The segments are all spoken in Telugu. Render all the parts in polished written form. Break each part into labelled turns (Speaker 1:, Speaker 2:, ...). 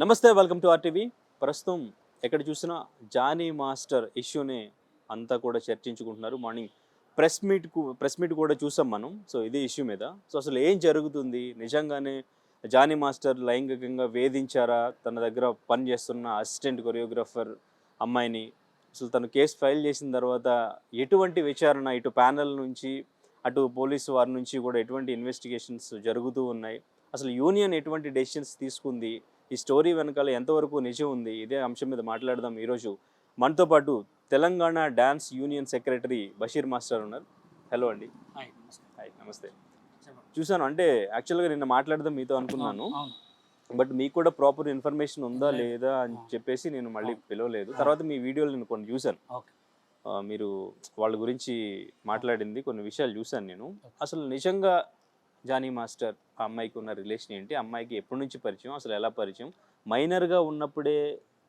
Speaker 1: నమస్తే, వెల్కమ్ టు ఆర్టీవీ. ప్రస్తుతం ఎక్కడ చూసినా జానీ మాస్టర్ ఇష్యూని అంతా కూడా చర్చించుకుంటున్నారు. మార్నింగ్ ప్రెస్ మీట్ కూడా చూసాం మనం. సో ఇది ఇష్యూ మీద. సో అసలు ఏం జరుగుతుంది, నిజంగానే జానీ మాస్టర్ లైంగికంగా వేధించారా, తన దగ్గర పనిచేస్తున్న అసిస్టెంట్ కొరియోగ్రాఫర్ అమ్మాయిని? అసలు తను కేసు ఫైల్ చేసిన తర్వాత ఎటువంటి విచారణ ఇటు ప్యానెల్ నుంచి అటు పోలీసు వారి నుంచి కూడా ఎటువంటి ఇన్వెస్టిగేషన్స్ జరుగుతూ ఉన్నాయి? అసలు యూనియన్ ఎటువంటి డెసిషన్స్ తీసుకుంది? ఈ స్టోరీ వెనకాల ఎంతవరకు నిజం ఉంది? ఇదే అంశం మీద మాట్లాడదాం ఈరోజు. మనతో పాటు Telangana dance union secretary Basheer master ఉన్నారు. హలో అండి.
Speaker 2: హాయ్
Speaker 1: నమస్తే.
Speaker 2: చెప్పండి.
Speaker 1: చూశాను, అంటే యాక్చువల్గా నిన్న మాట్లాడదాం మీతో అనుకున్నాను, బట్ మీకు కూడా ప్రాపర్ ఇన్ఫర్మేషన్ ఉందా లేదా అని చెప్పేసి నేను మళ్ళీ పిలవలేదు. తర్వాత మీ వీడియోలు నేను కొన్ని చూశాను. మీరు వాళ్ళ గురించి మాట్లాడింది కొన్ని విషయాలు చూశాను నేను. అసలు నిజంగా జానీ మాస్టర్ ఆ అమ్మాయికి ఉన్న రిలేషన్ ఏంటి, అమ్మాయికి ఎప్పటి నుంచి పరిచయం, అసలు ఎలా పరిచయం, మైనర్గా ఉన్నప్పుడే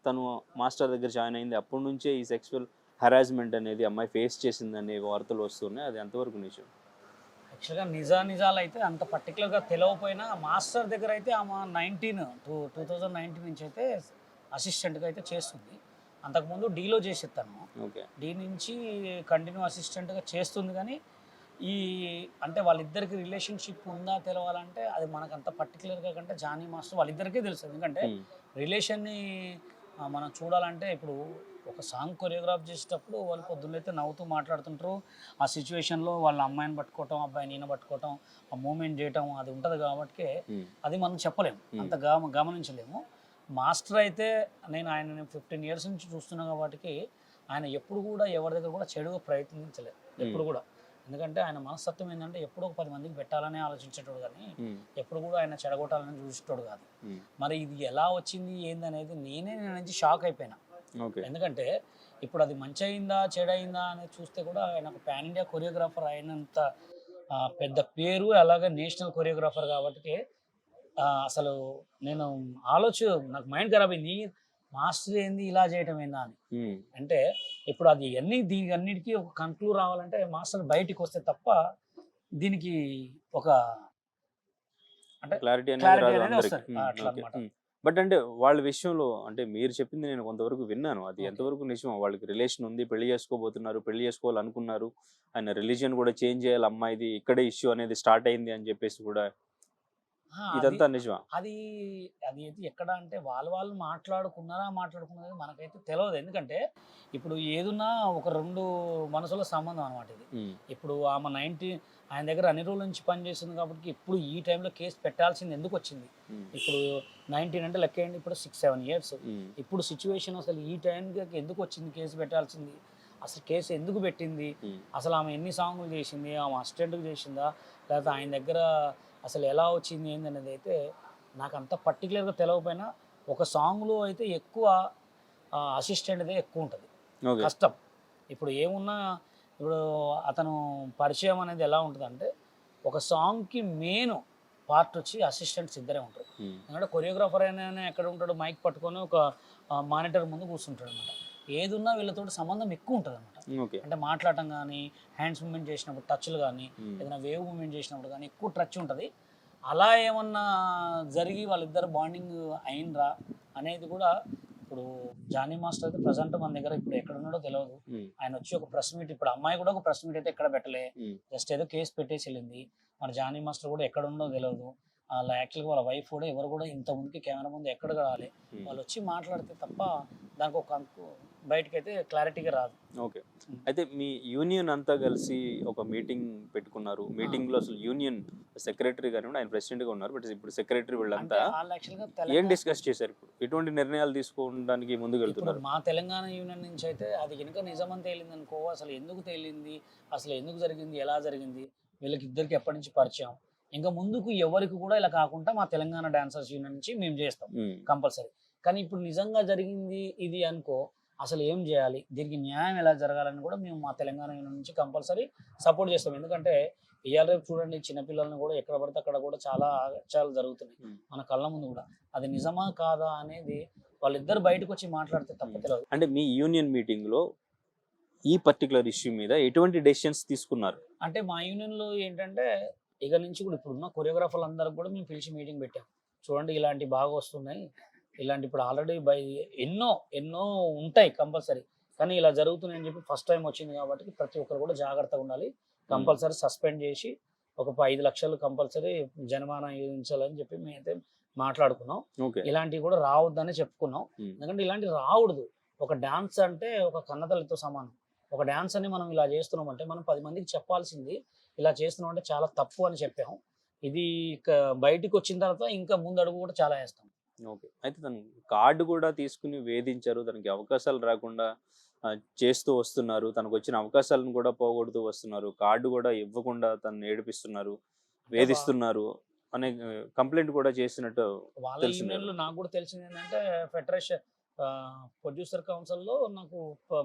Speaker 1: తను మాస్టర్ దగ్గర జాయిన్ అయింది, అప్పటి నుంచే ఈ సెక్సువల్ హెరాస్మెంట్ అనేది అమ్మాయి ఫేస్ చేసిందనే వార్తలు వస్తున్నాయి, అది ఎంతవరకు నిజం?
Speaker 2: యాక్చువల్గా నిజాలు అయితే అంత పర్టికులర్గా తెలియకపోయినా మాస్టర్ దగ్గర అయితే ఆమె 2019 నుంచి అయితే అసిస్టెంట్గా అయితే చేస్తుంది. అంతకుముందు డీలో చేసేది తను.
Speaker 1: ఓకే.
Speaker 2: డీ నుంచి కంటిన్యూ అసిస్టెంట్గా చేస్తుంది. కానీ ఈ అంటే వాళ్ళిద్దరికి రిలేషన్షిప్ ఉందా తెలవాలంటే అది మనకు అంత పర్టికులర్గా కంటే జానీ మాస్టర్ వాళ్ళిద్దరికీ తెలుసు. ఎందుకంటే రిలేషన్ని మనం చూడాలంటే ఇప్పుడు ఒక సాంగ్ కొరియోగ్రాఫ్ చేసేటప్పుడు వాళ్ళు పొద్దున్నైతే నవ్వుతూ మాట్లాడుతుంటారు. ఆ సిచ్యువేషన్లో వాళ్ళ అమ్మాయిని పట్టుకోవటం, అబ్బాయిని ఈయన పట్టుకోవటం, ఆ మూమెంట్ చేయటం అది ఉంటుంది. కాబట్టి అది మనం చెప్పలేము, అంత గమనించలేము. మాస్టర్ అయితే నేను ఆయన 15 years నుంచి చూస్తున్నా కాబట్టి ఆయన ఎప్పుడు కూడా ఎవరి దగ్గర కూడా చెడుగా ప్రయత్నించలేదు ఎప్పుడు కూడా. ఎందుకంటే ఆయన మనస్తత్వం ఏంటంటే ఎప్పుడో ఒక 10 మందికి పెట్టాలని ఆలోచించేటోడు, కానీ ఎప్పుడు కూడా ఆయన చెడగొట్టాలని చూసేటోడు కాదు. మరి ఇది ఎలా వచ్చింది ఏందనేది నేను నుంచి షాక్ అయిపోయినా. ఎందుకంటే ఇప్పుడు అది మంచి అయిందా చెడైందా అనేది చూస్తే కూడా ఆయన ఒక పాన్ ఇండియా కొరియోగ్రాఫర్ అయినంత పెద్ద పేరు, అలాగే నేషనల్ కొరియోగ్రాఫర్ కాబట్టి అసలు నేను నాకు మైండ్ ఖరాబ్ అయింది. మాస్టర్ ఏంది ఇలా చేయటం ఏందా అని. అంటే ఇప్పుడు అది దీనికి అన్నిటికీ ఒక కంక్లూడ్ రావాలంటే మాస్టర్ బయటికి వస్తే తప్ప దీనికి ఒక అంటే క్లారిటీ అనేది వస్తుంది అట్లా అన్నమాట.
Speaker 1: బట్ అంటే వాళ్ళ విషయంలో అంటే మీరు చెప్పింది నేను కొంతవరకు విన్నాను, అది ఎంతవరకు నిజం? వాళ్ళకి రిలేషన్ ఉంది, పెళ్లి చేసుకోబోతున్నారు, పెళ్లి చేసుకోవాలనుకున్నారు, ఆయన రిలీజియన్ కూడా చేంజ్ చేయాలి, అమ్మాయిది ఇక్కడే ఇష్యూ అనేది స్టార్ట్ అయింది అని చెప్పేసి కూడా, ఇదంతా నిజమా?
Speaker 2: అది అయితే ఎక్కడ అంటే వాళ్ళు మాట్లాడుకున్నది మనకైతే తెలియదు. ఎందుకంటే ఇప్పుడు ఏదున్నా ఒక 2 మనసుల సంబంధం అనమాట ఇది. ఇప్పుడు ఆమె ఆయన దగ్గర అన్ని రోజుల నుంచి పనిచేస్తుంది కాబట్టి ఇప్పుడు ఈ టైంలో కేసు పెట్టాల్సింది ఎందుకు వచ్చింది? ఇప్పుడు 19 అంటే లెక్కేయండి, ఇప్పుడు 6-7 years. ఇప్పుడు సిచ్యువేషన్ అసలు ఈ టైంకి ఎందుకు వచ్చింది కేసు పెట్టాల్సింది? అసలు కేసు ఎందుకు పెట్టింది? అసలు ఆమె ఎన్ని సాంగులు చేసింది, ఆమె అసిస్టెంట్కి చేసిందా, లేకపోతే ఆయన దగ్గర అసలు ఎలా వచ్చింది ఏందనేది అయితే నాకు అంత పర్టికులర్గా తెలియకపోయినా ఒక సాంగ్లో అయితే ఎక్కువ అసిస్టెంట్దే ఎక్కువ ఉంటుంది కష్టం. ఇప్పుడు ఏమున్నా ఇప్పుడు అతను పరిచయం అనేది ఎలా ఉంటుందంటే ఒక సాంగ్కి మెయిన్ పార్ట్ వచ్చి అసిస్టెంట్స్ ఇద్దరే ఉంటారు. ఎందుకంటే కొరియోగ్రాఫర్ అయినా ఎక్కడ ఉంటాడు, మైక్ పట్టుకొని ఒక మానిటర్ ముందు కూర్చుంటాడు అనమాట. ఏదున్నా వీళ్ళతో సంబంధం ఎక్కువ ఉంటుంది అనమాట. అంటే మాట్లాడటం కానీ, హ్యాండ్స్ మూమెంట్ చేసినప్పుడు టచ్లు కానీ, ఏదైనా వేవ్ మూమెంట్ చేసినప్పుడు కానీ ఎక్కువ టచ్ ఉంటుంది. అలా ఏమన్నా జరిగి వాళ్ళిద్దరు బాండింగ్ అయినరా అనేది కూడా ఇప్పుడు జానీ మాస్టర్ అయితే ప్రజెంట్ మన దగ్గర ఇప్పుడు ఎక్కడ ఉన్నాడో తెలియదు. ఆయన వచ్చి ఒక ప్రెస్ మీట్, ఇప్పుడు అమ్మాయి కూడా ఒక ప్రెస్ మీట్ అయితే ఎక్కడ పెట్టలే, జస్ట్ ఏదో కేసు పెట్టేసి వెళ్ళింది. మరి జానీ మాస్టర్ కూడా ఎక్కడ ఉండో తెలియదు. అలా యాక్చువల్గా వాళ్ళ వైఫ్ కూడా ఎవరు కూడా ఇంత ముందుకి కెమెరా ముందు ఎక్కడ రాలే. వాళ్ళు వచ్చి మాట్లాడితే తప్ప దానికి ఒక బయటకైతే క్లారిటీగా రాదు.
Speaker 1: ఓకే. అయితే మీ యూనియన్ అంతా కలిసి ఒక మీటింగ్ పెట్టుకున్నారు. మీటింగ్ లో అసలు యూనియన్ సెక్రటరీ గారు, ఆయన ప్రెసిడెంట్ గా ఉన్నారు, బట్ ఇప్పుడు సెక్రటరీ వీళ్ళంతా ఏం డిస్కస్ చేశారు? ఇప్పుడు ఎటువంటి నిర్ణయాలు తీసుకోవడానికి ముందుకు వెళ్తున్నారు?
Speaker 2: మా తెలంగాణ యూనియన్ నుంచి అయితే అది కనుక నిజమని తేలింది అనుకో, అసలు ఎందుకు తేలింది, అసలు ఎందుకు జరిగింది, ఎలా జరిగింది, వీళ్ళకి ఇద్దరికి ఎప్పటి నుంచి పరిచయం, ఇంకా ముందుకు ఎవరికి కూడా ఇలా కాకుండా మా తెలంగాణ డాన్సర్స్ యూనియన్ నుంచి మేము చేస్తాం కంపల్సరీ. కానీ ఇప్పుడు నిజంగా జరిగింది ఇది అనుకో, అసలు ఏం చేయాలి, దీనికి న్యాయం ఎలా జరగాలని కూడా మేము మా తెలంగాణ యూనియన్ నుంచి కంపల్సరీ సపోర్ట్ చేస్తాం. ఎందుకంటే ఇవాళ రేపు చూడండి, చిన్నపిల్లలను కూడా ఎక్కడ పడితే అక్కడ కూడా చాలా అగత్యాలు జరుగుతున్నాయి మన కళ్ళ ముందు కూడా. అది నిజమా కాదా అనేది వాళ్ళిద్దరు బయటకు వచ్చి మాట్లాడితే తప్ప తెలియదు.
Speaker 1: అంటే మీ యూనియన్ మీటింగ్ లో ఈ పర్టికులర్ ఇష్యూ మీద ఎటువంటి డెసిషన్స్ తీసుకున్నారు?
Speaker 2: అంటే మా యూనియన్లో ఏంటంటే ఇక నుంచి కూడా ఇప్పుడున్న కొరియోగ్రాఫర్లు అందరికి కూడా మేము పిలిచి మీటింగ్ పెట్టాం. చూడండి ఇలాంటి బాగా వస్తున్నాయి, ఇలాంటి ఇప్పుడు ఆల్రెడీ ఎన్నో ఎన్నో ఉంటాయి కంపల్సరీ, కానీ ఇలా జరుగుతున్నాయని చెప్పి ఫస్ట్ టైం వచ్చింది కాబట్టి ప్రతి ఒక్కరు కూడా జాగ్రత్తగా ఉండాలి. కంపల్సరీ సస్పెండ్ చేసి ఒక 5 లక్షలు కంపల్సరీ జరిమానా విధించాలని చెప్పి మేమైతే మాట్లాడుకున్నాం.
Speaker 1: ఓకే.
Speaker 2: ఇలాంటివి కూడా రావద్దని చెప్పుకున్నాం. ఎందుకంటే ఇలాంటివి రావద్దు. ఒక డాన్స్ అంటే ఒక కన్నతల్లితో సమానం. ఒక డాన్స్ అని మనం ఇలా చేస్తున్నాం అంటే మనం 10 మందికి చెప్పాల్సింది ఇలా చేస్తున్నాం అంటే చాలా తప్పు అని చెప్పాము. ఇది బయటికి వచ్చిన తర్వాత ఇంకా ముందు అడుగు కూడా చాలా వేస్తాం.
Speaker 1: ఓకే. అయితే తను కార్డు కూడా తీసుకుని వేధించారు. తనకి అవకాశాలు రాకుండా చేస్తూ వస్తున్నారు. తనకొచ్చిన అవకాశాలను కూడా పోగొడుతూ వస్తున్నారు. కార్డు కూడా ఇవ్వకుండా తనని ఏడిపిస్తున్నారు, వేధిస్తున్నారు అనే కంప్లైంట్ కూడా చేసినట్టు
Speaker 2: వాళ్ళ
Speaker 1: తెలిసింది
Speaker 2: ఈమెయిల్‌లో నాకు కూడా తెలిసింది ఏంటంటే ఫెడరేషన్ ప్రొడ్యూసర్ కౌన్సిల్‌లో నాకు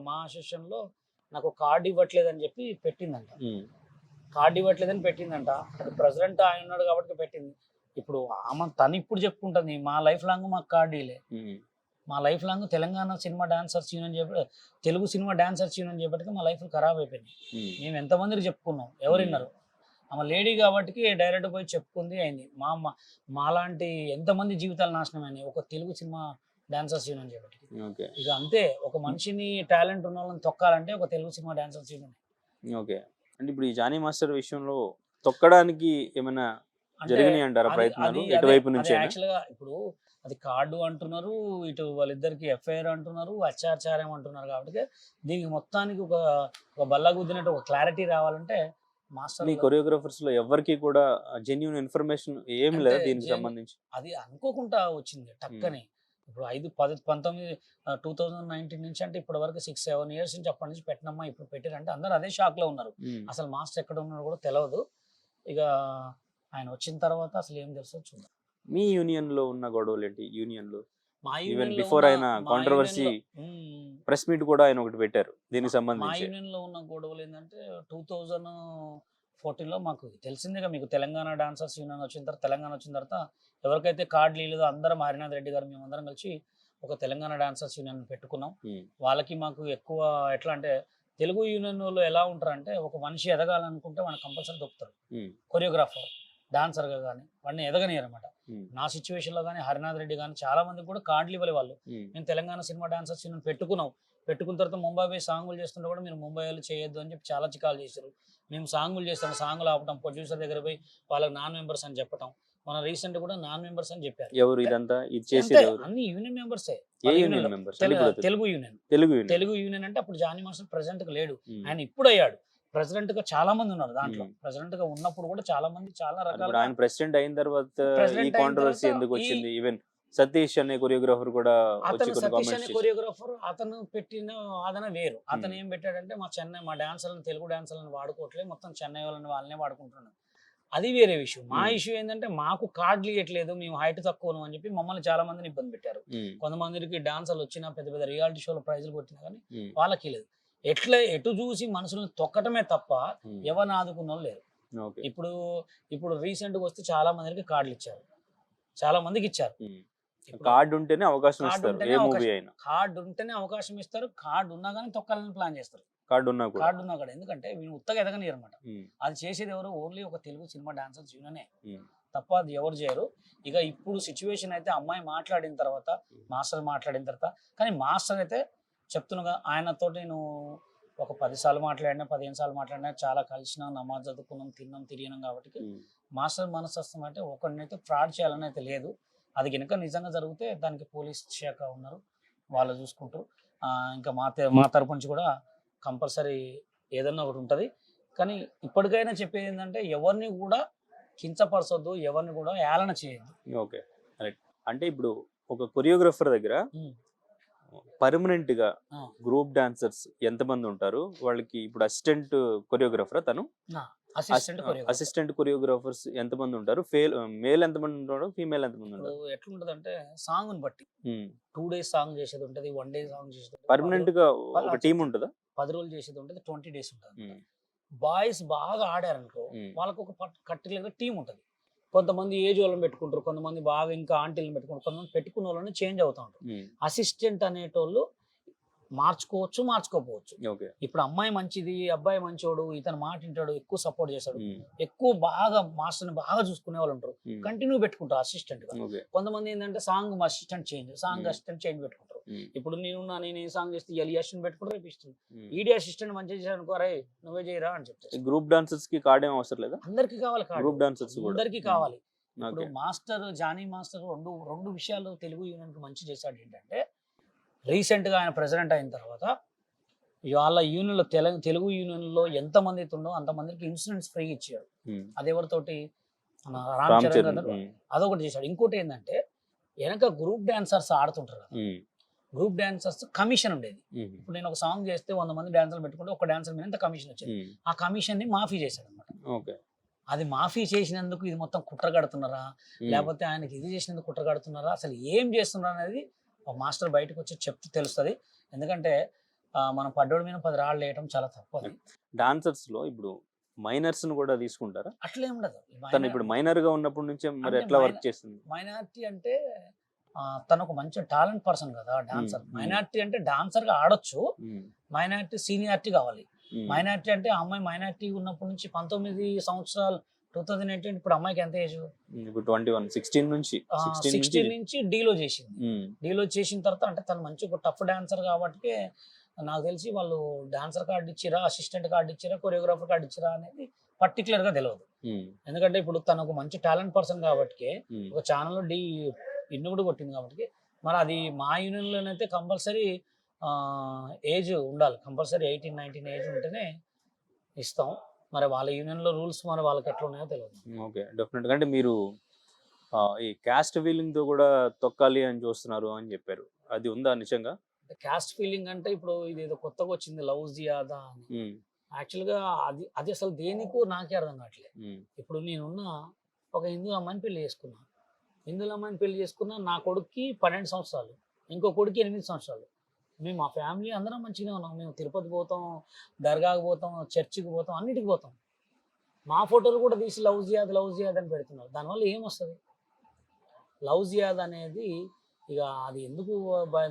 Speaker 2: మా అసోసియేషన్‌లో నాకు కార్డు ఇవ్వట్లేదని చెప్పి పెట్టిందంట. కార్డు ఇవ్వట్లేదని పెట్టిందంట. అది ప్రెసిడెంట్ ఆయన ఉన్నాడు కాబట్టి పెట్టింది. ఇప్పుడు తను ఇప్పుడు చెప్పుకుంటుంది మా లైఫ్ లాంగ్ మాకు కార్డు ఇలే, మా life long Telangana cinema dancers union చెప్పి తెలుగు సినిమా డాన్సర్స్ యూనియన్ చెప్పటికి మా లైఫ్ ఖరాబ్ అయిపోయింది. మేము ఎంతమందికి చెప్పుకున్నాం, ఎవరు విన్నారు? ఆమె లేడీ కాబట్టి డైరెక్ట్ పోయి చెప్పుకుంది అయింది. మాలాంటి ఎంతమంది జీవితాలు నాశనం అయినాయి ఒక తెలుగు సినిమా డాన్సర్స్ యూనియన్ చెప్పటికి. ఇక అంతే, ఒక మనిషిని టాలెంట్ ఉన్న వాళ్ళని తొక్కాలంటే ఒక Telugu cinema dancers union.
Speaker 1: Okay. అంటే ఇప్పుడు ఈ జానీ మాస్టర్ విషయంలో తొక్కడానికి ఏమైనా జరిగినాయి అంటారా ప్రయత్నాలు ఇటువైపు నుంచి?
Speaker 2: యాక్చువల్గా ఇప్పుడు అది కార్డు అంటున్నారు, ఇటు వాళ్ళిద్దరికి ఎఫ్ఐఆర్ అంటున్నారు, అత్యాచారం అంటున్నారు. కాబట్టి దీనికి మొత్తానికి ఒక బల్ల గుద్దినట్టు ఒక క్లారిటీ రావాలంటే మాస్టర్
Speaker 1: కొరియోగ్రాఫర్స్ లో ఎవరికి కూడా జెన్యూన్ ఇన్ఫర్మేషన్ ఏం లేదు దీనికి సంబంధించి.
Speaker 2: అది అనుకోకుండా వచ్చింది టక్కని. ఇప్పుడు 2019 నుంచి అంటే ఇప్పటి వరకు 6-7 ఇయర్స్ నుంచి అప్పటి నుంచి పెట్టినమ్మా ఇప్పుడు పెట్టారంటే అందరూ అదే షాక్ లో ఉన్నారు. అసలు మాస్టర్ ఎక్కడ ఉన్నారో కూడా తెలియదు. ఇక ఆయన వచ్చిన తర్వాత అసలు ఏం తెలుసో చూద్దాం.
Speaker 1: మీ యూనియన్ లో ఉన్న గొడవలు ఏంటి? యూనియన్ లో
Speaker 2: మా
Speaker 1: ఈవెన్ బిఫోర్ ఆయన కాంట్రవర్సీ ప్రెస్ మీట్ కూడా ఆయన ఒకటి పెట్టారు దీనికి సంబంధించి.
Speaker 2: మా యూనియన్ లో ఉన్న గొడవలు ఏంటంటే 2014లో మాకు తెలిసిందిగా, మీకు తెలంగాణ డాన్సర్స్ యూనియన్ వచ్చిన తర్వాత ఎవరికైతే కార్డులు లేదో అందరం హరినాథ్ రెడ్డి గారు మేమందరం కలిసి ఒక తెలంగాణ డాన్సర్స్ యూనియన్ పెట్టుకున్నాం. వాళ్ళకి మాకు ఎక్కువ ఎట్లా అంటే తెలుగు యూనియన్ వాళ్ళు ఎలా ఉంటారంటే ఒక మనిషి ఎదగాలనుకుంటే వాడిని కంపల్సరీ దొక్కుతారు. కొరియోగ్రాఫర్ డాన్సర్గా కానీ వాడిని ఎదగనియరు అనమాట. నా సిచ్యువేషన్ లో కానీ హరినాథ్ రెడ్డి కానీ చాలా మంది కూడా కార్డులు ఇవ్వలే వాళ్ళు. మేము తెలంగాణ సినిమా డాన్సర్స్ యూనియన్ పెట్టుకున్న తర్వాత ముంబై పోయి సాంగులు చేస్తుంటే కూడా మీరు ముంబై వాళ్ళు చేయొద్దు అని చెప్పి చాలా చికాలు చేశారు. మేము సాంగులు చేస్తాం, సాంగులు ఆపటం, ప్రొడ్యూసర్ దగ్గర పోయి వాళ్ళకి నాన్ మెంబర్స్ అని చెప్పటం. మన రీసెంట్ కూడా నాన్ మెంబర్స్ అని చెప్పారు.
Speaker 1: ఎవరు ఇదంతా ఇది చేసేది?
Speaker 2: అన్ని యూనియన్ మెంబర్సే. తెలుగు యూనియన్ అంటే అప్పుడు జానీ మాస్టర్ ప్రెసిడెంట్ గా లేడు, ఆయన ఇప్పుడు అయ్యాడు. ప్రెసిడెంట్ గా చాలా మంది ఉన్నారు దాంట్లో. ప్రెసిడెంట్ గా ఉన్నప్పుడు కూడా చాలా మంది చాలా రకాల.
Speaker 1: ఆయన ప్రెసిడెంట్ అయిన తర్వాత ఈ కాంట్రవర్సీ ఎందుకు వచ్చింది? ఈవెన్ సతీష్ అనే కొరియోగ్రాఫర్ కూడా
Speaker 2: అతను పెట్టిన వాదన వేరు. అతను ఏం పెట్టాడంటే మా డాన్సర్లను తెలుగు డాన్సర్లను వాడుకోవట్లేదు, మొత్తం చెన్నై వాళ్ళనే వాడుకుంటున్నాను. అది వేరే విషయం. మా ఇష్యూ ఏంటంటే మాకు కార్డులు ఇవ్వట్లేదు, మేము హైట్ తక్కువను అని చెప్పి మమ్మల్ని చాలా మందిని ఇబ్బంది పెట్టారు. కొంతమందికి డాన్సర్లు వచ్చినా పెద్ద పెద్ద రియాలిటీ షోలో ప్రైజులు కొట్టినా కానీ వాళ్ళకి లేదు. ఎటు చూసి మనుషులను తొక్కటమే తప్ప ఎవరిని ఆదుకున్న లేరు. ఇప్పుడు రీసెంట్ గా వస్తే చాలా మందికి కార్డులు ఇచ్చారు, చాలా మందికి ఇచ్చారు.
Speaker 1: కార్డు ఉంటేనే అవకాశం ఇస్తారు.
Speaker 2: కార్డు ఉన్నా కానీ తొక్కాలని ప్లాన్ చేస్తారు.
Speaker 1: కార్డు ఉన్నా
Speaker 2: కూడా ఎందుకంటే వీళ్ళు ఉత్తగా ఎదగనియరు అనమాట. అది చేసేది ఎవరు? ఓన్లీ ఒక తెలుగు సినిమా డాన్సర్స్ యూనియనే తప్ప అది ఎవరు చేయరు. ఇక ఇప్పుడు సిచ్యువేషన్ అయితే అమ్మాయి మాట్లాడిన తర్వాత, మాస్టర్ మాట్లాడిన తర్వాత, కానీ మాస్టర్ అయితే చెప్తున్నగా ఆయనతో నేను ఒక 10 సార్లు మాట్లాడినా 15 సార్లు మాట్లాడినా, చాలా కలిసినా, నమాజ్ చదువుకున్నాం, తిన్నాం, తిరిగినాం. కాబట్టి మాస్టర్ మనస్తత్వం అంటే ఒకరినైతే ఫ్రాడ్ చేయాలని అయితే లేదు. అది కనుక నిజంగా జరిగితే దానికి పోలీస్ శాఖ ఉన్నారు, వాళ్ళు చూసుకుంటారు. ఇంకా మా తరపు నుంచి కూడా కంపల్సరీ ఏదన్నా ఒకటి ఉంటుంది. కానీ ఇప్పటికైనా చెప్పేది ఏంటంటే ఎవరిని కూడా కించపరచొద్దు, ఎవరిని కూడా ఏలన చేయొద్దు.
Speaker 1: ఓకే, అంటే ఇప్పుడు ఒక కొరియోగ్రాఫర్ దగ్గర పర్మనెంట్ గా గ్రూప్ డాన్సర్స్ ఎంతమంది ఉంటారు? వాళ్ళకి ఇప్పుడు అసిస్టెంట్ కొరియోగ్రాఫర్, తను అసిస్టెంట్ కొరియోగ్రాఫర్స్ ఎంతమంది ఉంటారు? మేల్ ఎంతమంది ఉంటారు, ఫీమేల్ ఎంతమంది ఉంటారు?
Speaker 2: ఎట్లుంటది అంటే సాంగ్ బట్టి 2 days సాంగ్ చేసేది ఉంటది, 1 day సాంగ్ చేసేది.
Speaker 1: పర్మనెంట్ గా ఒక టీం ఉంటుందా?
Speaker 2: 10 రోజులు చేసేది ఉంటది, 20 days ఉంటుంది. బాయ్స్ బాగా ఆడారనుకో వాళ్ళకు ఒక పర్టికులర్ టీం ఉంటది. కొంతమంది ఏజ్ వాళ్ళని పెట్టుకుంటారు, కొంతమంది బాగా ఇంకా ఆంటీలను పెట్టుకుంటారు, కొంతమంది పెట్టుకున్న వాళ్ళని చేంజ్ అవుతా ఉంటారు. అసిస్టెంట్ అనేటోళ్ళు మార్చుకోవచ్చు, మార్చుకోకపోవచ్చు.
Speaker 1: ఓకే.
Speaker 2: ఇప్పుడు అమ్మాయి మంచిది, అబ్బాయి మంచోడు, ఇతను మాట వింటాడు, ఎక్కువ సపోర్ట్ చేస్తాడు, ఎక్కువ బాగా మాస్టర్ని బాగా చూసుకునే వాళ్ళు ఉంటారు, కంటిన్యూ పెట్టుకుంటారు అసిస్టెంట్ గా. కొంతమంది ఏంటంటే సాంగ్ అసిస్టెంట్ చేంజ్ పెట్టుకుంటారు. ఇప్పుడు నేను ఏ సాంగ్ చేస్తే ఎలి అసిస్టెంట్ పెట్టుకుంటారు, రేపు ఈడీ అసిస్టెంట్ మంచిగా చేశాడు అనుకో, అరే నువ్వే చేయరా అని చెప్తారు.
Speaker 1: గ్రూప్ డాన్సర్స్ కి కార్డ్ ఏం అవసరం లేదా?
Speaker 2: అందరికి కావాలి కార్డు,
Speaker 1: గ్రూప్ డాన్సర్స్ కూడా
Speaker 2: అందరికి కావాలి. ఇప్పుడు మాస్టర్ జానీ మాస్టర్ రెండు విషయాలు తెలుగు యూనియన్ కి మంచి చేశాడు. ఏంటంటే రీసెంట్ గా ఆయన ప్రెసిడెంట్ అయిన తర్వాత వాళ్ళ యూనియన్ లో తెలుగు యూనియన్ లో ఎంత మంది ఉందో అంతమందికి ఇన్సూరెన్స్ ఫ్రీ ఇచ్చాడు. అది ఎవరితోటి, రామ్ చరణ్ గారు అదొకటి చేశాడు. ఇంకోటి ఏంటంటే వెనక గ్రూప్ డాన్సర్స్ ఆడుతుంటారు కదా, గ్రూప్ డాన్సర్స్ కమిషన్ ఉండేది. ఇప్పుడు నేను ఒక సాంగ్ చేస్తే 100 మంది డాన్సర్లు పెట్టుకుంటే ఒక డాన్సర్ మీద ఎంత కమిషన్ వచ్చేది, ఆ కమిషన్ ని మాఫీ చేశాడు అనమాట. అది మాఫీ చేసినందుకు ఇది మొత్తం కుట్ర కడుతున్నారా, లేకపోతే ఆయనకి ఇది చేసినందుకు కుట్ర కడుతున్నారా, అసలు ఏం చేస్తున్నారా అనేది ఒక మాస్టర్ బయటకు వచ్చి చెప్తే తెలుస్తుంది. ఎందుకంటే మనం పడ్డోడి మీద 10 రాళ్ళు వేయడం చాలా తప్పదు.
Speaker 1: డాన్సర్స్ లో ఇప్పుడు మైనర్స్ ను కూడా తీసుకుంటారా?
Speaker 2: అట్లే ఉండదు.
Speaker 1: తను ఇప్పుడు మైనర్ గా ఉన్నప్పటి నుంచే మరి ఎట్లా వర్క్ చేస్తుంది?
Speaker 2: మైనారిటీ అంటే తను ఒక మంచి టాలెంట్ పర్సన్ కదా డాన్సర్. మైనారిటీ అంటే డాన్సర్ గా ఆడొచ్చు, మైనారిటీ సీనియారిటీ కావాలి. మైనారిటీ అంటే అమ్మాయి మైనారిటీ ఉన్నప్పటి నుంచి 19 సంవత్సరాలు 2018, ఇప్పుడు అమ్మాయికి ఎంత ఏజ్?
Speaker 1: ఇప్పుడు 21, 16
Speaker 2: నుంచి డీలో చేసింది. డీలో చేసిన తర్వాత అంటే తను మంచి ఒక టఫ్ డాన్సర్ కాబట్టి నాకు తెలిసి వాళ్ళు డాన్సర్ కార్డు ఇచ్చిరా, అసిస్టెంట్ కార్డు ఇచ్చిరా, కొరియోగ్రాఫర్ కార్డు ఇచ్చిరా అనేది పర్టికులర్ గా తెలియదు. ఎందుకంటే ఇప్పుడు తను ఒక మంచి టాలెంట్ పర్సన్ కాబట్టి ఒక ఛానల్లో ఇన్ను కూడా కొట్టింది కాబట్టి, మరి అది మా యూనియన్ లోనైతే కంపల్సరీ ఏజ్ ఉండాలి, కంపల్సరీ 18, 19 ఏజ్ ఉంటేనే ఇస్తాం. మరి వాళ్ళ యూనియన్ లో రూల్స్ మరి వాళ్ళకి ఎట్లా ఉన్నాయో తెలియదు.
Speaker 1: ఓకే, డెఫినెట్ గా. అంటే మీరు ఈ క్యాస్ట్ ఫీలింగ్ తో కూడా తొక్కాలి అని చూస్తున్నారు అని చెప్పారు, అది ఉందా నిజంగా?
Speaker 2: క్యాస్ట్ ఫీలింగ్ అంటే ఇప్పుడు ఇదేదో కొత్తగా వచ్చింది లవ్ జియాదా అని. యాక్చువల్ గా అది అసలు దేనికో నాకే అర్థం కావట్లేదు. ఇప్పుడు నేనున్న ఒక హిందూ అమ్మాయిని పెళ్లి చేసుకున్నా, నా కొడుక్కి 12 సంవత్సరాలు, ఇంకో కొడుకు 8 సంవత్సరాలు. మేము మా ఫ్యామిలీ అందరం మంచిగా ఉన్నాం. మేము తిరుపతి పోతాం, దర్గాకి పోతాం, చర్చికి పోతాం, అన్నిటికి పోతాం. మా ఫోటోలు కూడా తీసి లవ్ జియాద్ అని పెడుతున్నారు. దానివల్ల ఏమొస్తుంది? లవ్ జియాద్ అనేది ఇక అది ఎందుకు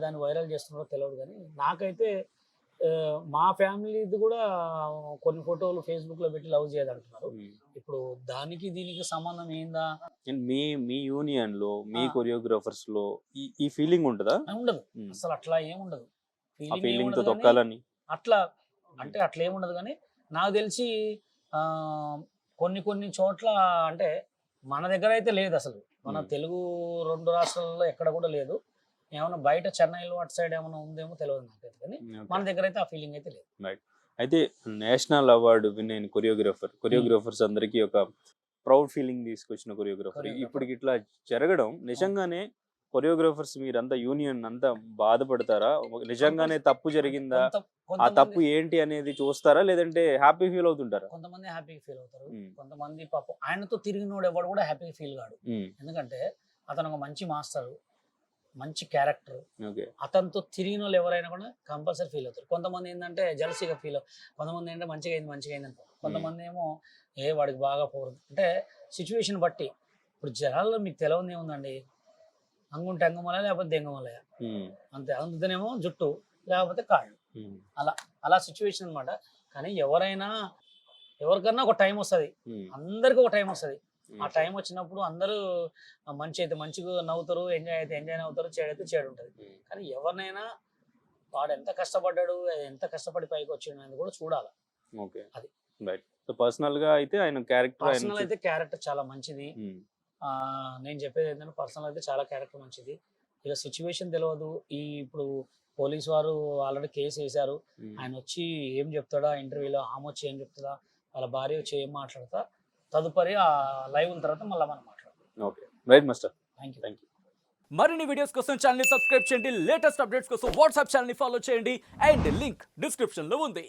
Speaker 2: దాన్ని వైరల్ చేస్తున్నారో తెలియదు. కానీ నాకైతే మా ఫ్యామిలీది కూడా కొన్ని ఫోటోలు ఫేస్బుక్ లో పెట్టి లవ్ జియాద్ అంటున్నారు. ఇప్పుడు దానికి దీనికి సంబంధం ఏందా?
Speaker 1: మీ యూనియన్ లో మీ కొరియోగ్రాఫర్స్ లో ఈ ఫీలింగ్ ఉంటుందా?
Speaker 2: ఉండదు అసలు, అట్లా ఏముండదు.
Speaker 1: ఫీలింగ్ తో తొక్కాలని
Speaker 2: అట్లా అంటే అట్లా ఏముండదు. కానీ నాకు తెలిసి కొన్ని చోట్ల అంటే మన దగ్గర అయితే లేదు అసలు. మన తెలుగు 2 రాష్ట్రాలలో ఎక్కడ కూడా లేదు. ఏమన్నా బయట చెన్నైలో అటు సైడ్ ఏమైనా ఉందేమో తెలియదు నాకైతే, కానీ మన దగ్గర అయితే ఆ ఫీలింగ్ అయితే లేదు.
Speaker 1: అయితే నేషనల్ అవార్డు విన్ అయిన కొరియోగ్రాఫర్స్ అందరికీ ఒక ప్రౌడ్ ఫీలింగ్ తీసుకొచ్చిన కొరియోగ్రాఫర్ ఇప్పటికి ఇట్లా జరగడం నిజంగానే కొరియోగ్రాఫర్స్ మీరంతా యూనియన్ అంతా బాధపడతారా? నిజంగానే తప్పు జరిగిందా, ఆ తప్పు ఏంటి అనేది చూస్తారా, లేదంటే హ్యాపీ ఫీల్ అవుతుంటారా?
Speaker 2: కొంతమంది హ్యాపీ ఫీల్ అవుతారు, కొంతమంది పాపం ఆయనతో తిరిగినోడు ఎవడు కూడా హ్యాపీ ఫీల్ కాడు. ఎందుకంటే అతను ఒక మంచి మాస్టర్, మంచి క్యారెక్టర్. అతనితో తిరిగిన వాళ్ళు ఎవరైనా కూడా కంపల్సరీ ఫీల్ అవుతారు. కొంతమంది ఏంటంటే జలసీగా ఫీల్ అవుతారు, కొంతమంది ఏంటంటే మంచిగా అయింది అంటారు, కొంతమంది ఏమో వాడికి బాగా పోరు. అంటే సిచ్యువేషన్ బట్టి. ఇప్పుడు జనాల్లో మీకు తెలియదు ఏముందండి, అంగుంటే అంగమలయ లేకపోతే దెంగమలయ అంతే. అందుతోనేమో జుట్టు లేకపోతే కాళ్ళు, అలా సిచ్యువేషన్ అనమాట. కానీ ఎవరికన్నా ఒక టైం వస్తుంది, అందరికి ఒక టైం వస్తుంది. ఆ టైం వచ్చినప్పుడు అందరూ మంచి అయితే మంచిగా నవ్వుతారు, ఎంజాయ్ అయితే ఎంజాయ్ అవుతారు, చేడు అయితే చేడు ఉంటుంది. కానీ ఎవరినైనా వాడు ఎంత కష్టపడ్డాడు, ఎంత కష్టపడి పైకి వచ్చిండు అనేది కూడా చూడాలి.
Speaker 1: ఓకే, అది రైట్. సో పర్సనల్ గా అయితే ఆయన
Speaker 2: క్యారెక్టర్ చాలా మంచిది. నేను చెప్పేది ఏంటంటే పర్సనల్ అయితే చాలా క్యారెక్టర్ మంచిది. ఇక సిచ్యువేషన్ తెలియదు. ఇప్పుడు పోలీసు వారు ఆల్రెడీ కేసు వేశారు. ఆయన వచ్చి ఏం చెప్తాడా ఇంటర్వ్యూలో, ఆమె వచ్చి ఏం చెప్తుందా, వాళ్ళ భార్య వచ్చి ఏం మాట్లాడతా, తదుపరి ఆ లైవ్ ఉన్న తర్వాత మళ్ళీ మనం మాట్లాడతాం.
Speaker 1: Okay, right master.
Speaker 2: Thank you.
Speaker 3: మరిన్ని వీడియోస్ కోసం ఛానల్ ని సబ్స్క్రైబ్ చేయండి, లేటెస్ట్ అప్డేట్స్ కోసం వాట్సాప్ ఛానల్ ని ఫాలో చేయండి, అండ్ లింక్ డిస్క్రిప్షన్ లో ఉంది.